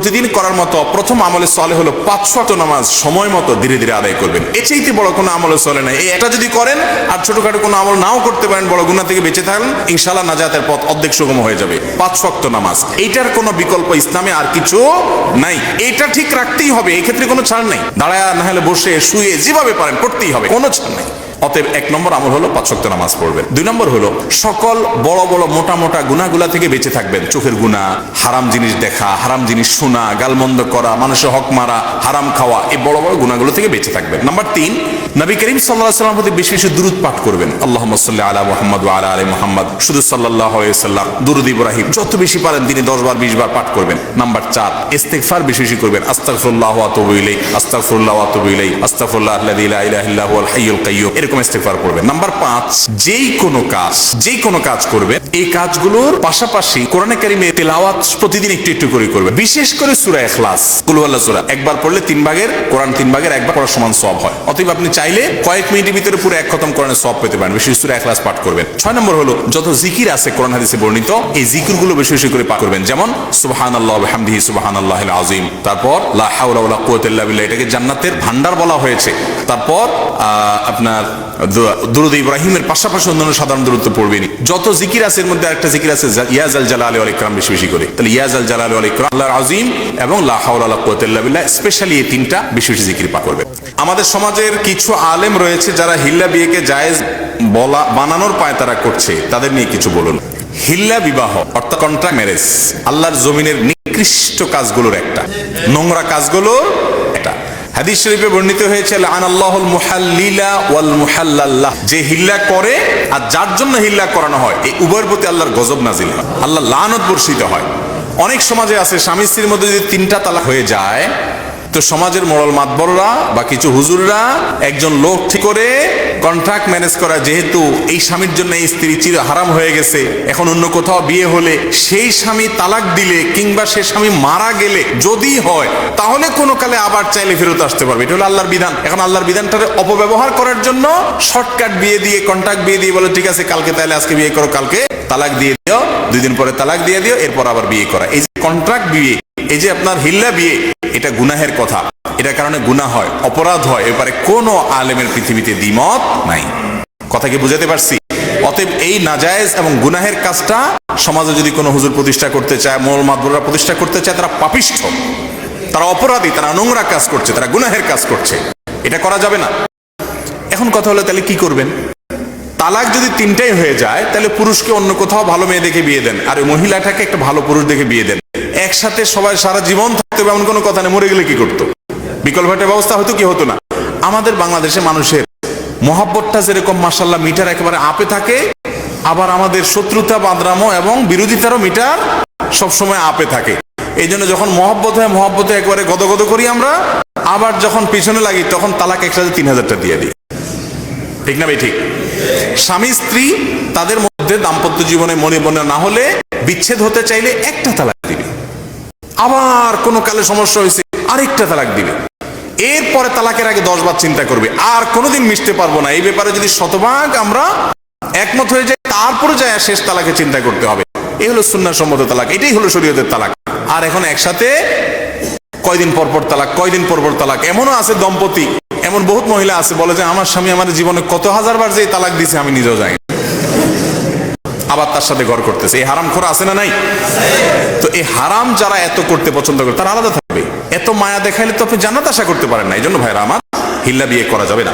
প্রতিদিন করার মতো প্রথম আমলে সালেহ হলো 5 ওয়াক্ত নামাজ সময় মতো ধীরে ধীরে আদায় করবেন। এর চাইতে বড় কোনো আমলে সালেহ নাই। এই এটা যদি করেন আর ছোটখাটো কোনো আমল নাও করতে পারেন, বড় গুনাহ থেকে বেঁচে থাকলেন, ইনশাআল্লাহ নাজাতের পথ অর্ধেক সুগম হয়ে যাবে। 5 ওয়াক্ত নামাজ, এইটার কোনো বিকল্প ইসলামে আর কিছু নাই। এইটা ঠিক রাখতেই হবে, এই ক্ষেত্রে কোনো ছাড় নাই। দাঁড়ায় না হলে বসে শুয়ে যেভাবে পারেন করতেই হবে, কোনো ছাড় নাই। অতএব 1 নম্বর আমল হলো 5 ওয়াক্ত নামাজ পড়বেন। 2 নম্বর হলো সকল বড় বড় মোটা মোটা গুনাহগুলা থেকে বেঁচে থাকবেন। চোখের গুনাহ, হারাম জিনিস দেখা, হারাম জিনিস শোনা, গালমন্দ করা, মানুষের হক মারা, হারাম খাওয়া, এই বড় বড় গুনাহগুলো থেকে বেঁচে থাকবেন। নাম্বার 3, নবী করিম সাল্লাল্লাহু আলাইহি ওয়াসাল্লামের প্রতি বেশি বেশি দুরূদ পাঠ করবেন। আল্লাহুম্মা সাল্লি আলা মুহাম্মদ ওয়া আলা আলি মুহাম্মদ, শুধু সাল্লাল্লাহু আলাইহি ওয়াসাল্লাম, দুরূদ ইব্রাহিম যত বেশি পারেন দিনে 10 বার 20 বার পাঠ করবেন। নাম্বার 4, ইস্তিগফার বেশি বেশি করবেন। আস্তাগফিরুল্লাহ ওয়া আতুবু ইলাইহি, আস্তাগফিরুল্লাহ ওয়া আতুবু ইলাইহি, আস্তাগফিরুল্লাহ আল্লাযী লা ইলাহা ইল্লা হুয়াল হাইয়ুল কাইয়্যুম, এরকম ইস্তিগফার করবেন। নাম্বার 5, যেই কোনো কাজ করবে এই কাজগুলোর পাশাপাশি কোরআনে কারিমে তেলাওয়াত প্রতিদিন একটু একটু করে করবে। বিশেষ করে সূরা ইখলাস, কুল হুয়াল্লাহু সূরা একবার পড়লে 3 ভাগের কোরআন 3 ভাগের একবার পড়ার সমান সওয়াব হয়। অতএব আপনি চাইলে কয়েক মিনিটের ভিতরে পুরো 1 খতম কোরআনের সওয়াব পেতে পারেন। বিশেষ সূরা ইখলাস পাঠ করবেন। 6 নম্বর হলো যত জিকির আছে কোরআন হাদিসে বর্ণিত, এই জিকিরগুলো বেশি বেশি করে পাঠ করবেন। যেমন সুবহানাল্লাহ ওয়া বিহামদিহি সুবহানাল্লাহিল আযীম, তারপর লা হাওলা ওয়ালা কুওয়াতা ইল্লা বিল্লাহ, এটাকে জান্নাতের ভান্ডার বলা হয়েছে। তারপর আপনার দুরূদ ইব্রাহিমের পাশাপাশি অন্যান্য সাধারণ দরুদ তো পড়বেনই। যত জিকির আছে এর মধ্যে একটা জিকির আছে ইয়া জাল জালালি ওয়াল ইকরাম, বেশি বেশি করে। তাহলে ইয়া জাল জালালি ওয়াল ইকরাম, আল্লাহর আযীম এবং লা হাওলা ওয়ালা কুওয়াতা ইল্লা বিল্লাহ, স্পেশালি এই 3টা বেশি বেশি জিকির পাঠ করবেন। আমাদের সমাজের কিছু আলেম রয়েছে যারা হিল্লা বিয়েকে জায়েজ বানানোর পায়তারা করছে, তাদের নিয়ে কিছু বলুন। হিল্লা বিবাহ অর্থাৎ কন্ট্রাক্ট ম্যারেজ আল্লাহর জমিনের নিকৃষ্ট কাজগুলোর একটা, নোংরা কাজগুলোর একটা। হাদিস শরীফে বর্ণিত হয়েছে লানাল্লাহুল মুহাল্লিলা ওয়াল মুহাল্লাল্লাহ, যে হিল্লা করে আর যার জন্য হিল্লা করানো হয়, এই উভয়ের প্রতি আল্লাহর গজব নাজিল হয়, আল্লাহর লানত বর্ষিত হয়। অনেক সমাজে আছে স্বামী স্ত্রীর মধ্যে যদি 3টা তালাক হয়ে যায়, তো সমাজের মোড়ল মাতবররা বা কিছু হুজুররা একজন লোক ঠিক করে কন্ট্রাক্ট ম্যানেজ করা, যেহেতু এই স্বামীর জন্য এই স্ত্রী চির হারাম হয়ে গেছে, এখন অন্য কোথাও বিয়ে হলে সেই স্বামী তালাক দিলে কিংবা সে স্বামী মারা গেলে যদি হয়, তাহলে কোনো কালে আবার চাইলে ফেরত আসতে পারবে। এটা হলো আল্লাহর বিধান। এখন আল্লাহর বিধানটাকে অপব্যবহার করার জন্য শর্টকাট বিয়ে দিয়ে, কন্ট্রাক্ট বিয়ে দিয়ে বলে ঠিক আছে কালকে তাহলে আজকে বিয়ে করো, কালকে তালাক দিয়ে দিও, 2 দিন পরে তালাক দিয়ে দিও, এরপর আবার বিয়ে করা। এই যে কন্ট্রাক্ট বিয়ে, এই যে আপনার হিল্লা বিয়ে, এটা গুনাহের কথা, এটার কারণে গুনাহ হয়, অপরাধ হয়, এবারে কোনো আলেমের পৃথিবীতে দ্বিমত নাই। কথা কি বুঝাতে পারছি? অতএব এই নাজায়েজ এবং গুনাহের কাজটা সমাজে যদি কোনো হুজুর প্রতিষ্ঠা করতে চায়, মোল মাতবররা প্রতিষ্ঠা করতে চায়, তারা পাপিষ্ঠ, তারা অপরাধী, তারা নোংরা কাজ করছে, তারা গুনাহের কাজ করছে, এটা করা যাবে না। এখন কথা হলো তাহলে কি করবেন? তালাক যদি 3টাই হয়ে যায়, তাহলে পুরুষকে অন্য কোথাও ভালো মেয়ে দেখে বিয়ে দেন, আর মহিলাটাকে একটা ভালো পুরুষ দেখে বিয়ে দেন। একসাথে সবাই সারা জীবন থাকতে হবে এমন কোনো কথা নেই। মরে গেলে কি করতো? বিকল্প একটা ব্যবস্থা হতো কি হতো না? আমাদের বাংলাদেশে মানুষের মহব্বতটা যেরকম মাশাআল্লাহ মিটার একেবারে আপে থাকে, আবার আমাদের শত্রুতা বাদরামো এবং বিরোধিতারও মিটার সবসময় আপে থাকে। এই জন্য যখন মহব্বতে একবারে গদগদ করি আমরা, আবার যখন পিছনে লাগি তখন তালাক একসাথে 3000টা দিয়ে দিই। ঠিক না ভাই? ঠিক। স্বামী স্ত্রী তাদের মধ্যে দাম্পত্য জীবনে মনে না হলে বিচ্ছেদ হতে চাইলে একটা তালাক দিবে, আবার কোনো কালে সমস্যা হয়েছে আরেকটা তালাক দিবে, এরপরে তালাকের আগে 10 বার চিন্তা করবে, আর কোনোদিন মিশতে পারবো না। এই ব্যাপারে যদি শতভাগ আমরা একমত হয়ে যাই, তারপরে যায় শেষ তালাকে চিন্তা করতে হবে। এই হলো সুন্নাহ সম্মত তালাক, এটাই হলো শরীয়তের তালাক। আর এখন একসাথে কয়দিন পরপর তালাক। এমনও আছে দম্পতি, এমন বহুত মহিলা আছে বলে যে আমার স্বামী আমার জীবনে কত হাজার বার যে তালাক দিছে আমি নিজেও জানি, আবার তার সাথে ঘর করতেছে। এই হারাম খোর আছে না নাই? তো এই হারাম যারা এত করতে পছন্দ করে তারা আলাদা থাকবে। এত মায়া দেখাইলে তো আপনি জান্নাত আশা করতে পারেন না। এই জন্য ভাইরা আমার, হিল্লা বিয়ে করা যাবে না।